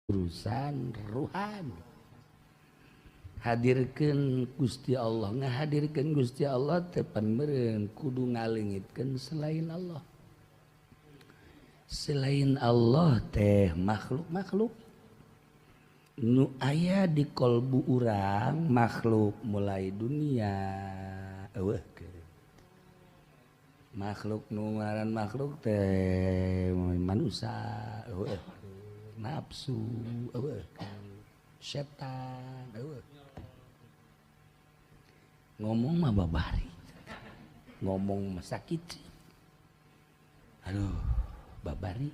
urusan ruhani. Hadirkan Gusti Allah, ngahadirkan Gusti Allah tepan meureun kudu ngalengitkeun selain Allah. Selain Allah teh makhluk-makhluk nu aya di kolbu urang, makhluk mulai dunia eueuh makhluk nu ngaran makhluk teh manusia eueuh, nafsu eueuh, setan eueuh. Ngomong mah babari, ngomong mah sakit, aduh babari.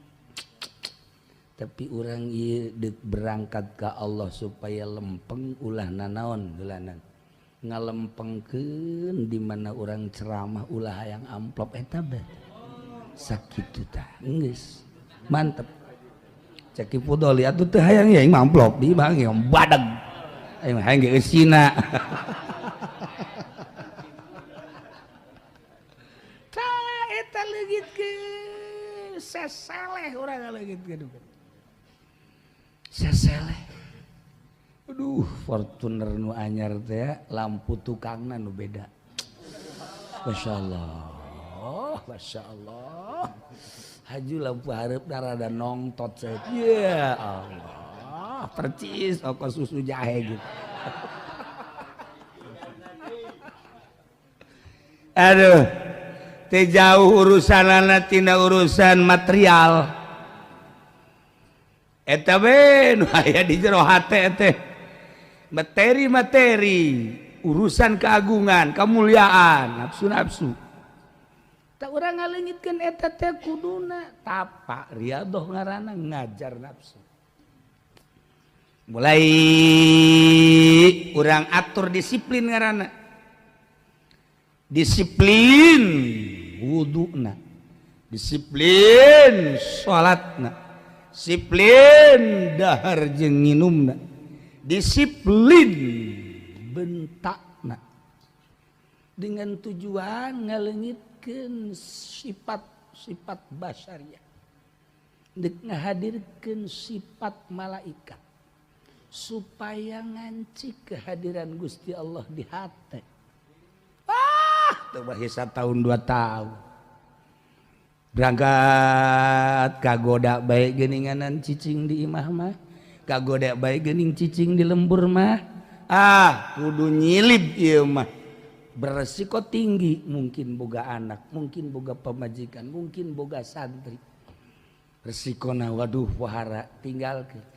Tapi orang ieu deuk berangkat ka Allah supaya lempeng ulah nanaon geulanan ngalempengkeun di mana orang ceramah ulah hayang amplop eta bae sakitu tah geus mantep. Cek Pudoli atuh teu hayang ya amplop di bang badag aing mah hayang geus Cina. Tah eta leugitkeun seseleh urang ngaleugitkeun. Seseleh. Aduh, Fortuner nu anyar teh lampu tukangna nu beda. Masya Allah, Masya Allah. Haju lampu hareup rada nongtot saya. Ya Allah, percis oko susu jahe gitu. Aduh, teh jauh urusanana tina urusan material. Eta we nu aya di jero hate teh materi urusan keagungan kemuliaan nafsu tak urang ngaleungitkeun eta teh kuduna tapak riyadhah ngaranna ngajar nafsu. Mulai urang atur disiplin ngaranna, disiplin wuduna, disiplin salatna, disiplin dahar jeung nginumna, disiplin bentakna dengan tujuan ngaleungitkeun sifat-sifat basyariah, deuk ngahadirkeun sifat malaikat supaya ngancik kehadiran Gusti Allah di hate. Teu bahisa tahun 2 tahun berangkat kagoda bae geuninganan cicing di imah mah, kagoda bae geuning cicing di lembur mah, kudu nyilib ieu mah. Beresiko tinggi, mungkin boga anak, mungkin boga pamajikan, mungkin boga santri. Resikona waduh wahara tinggalkeun.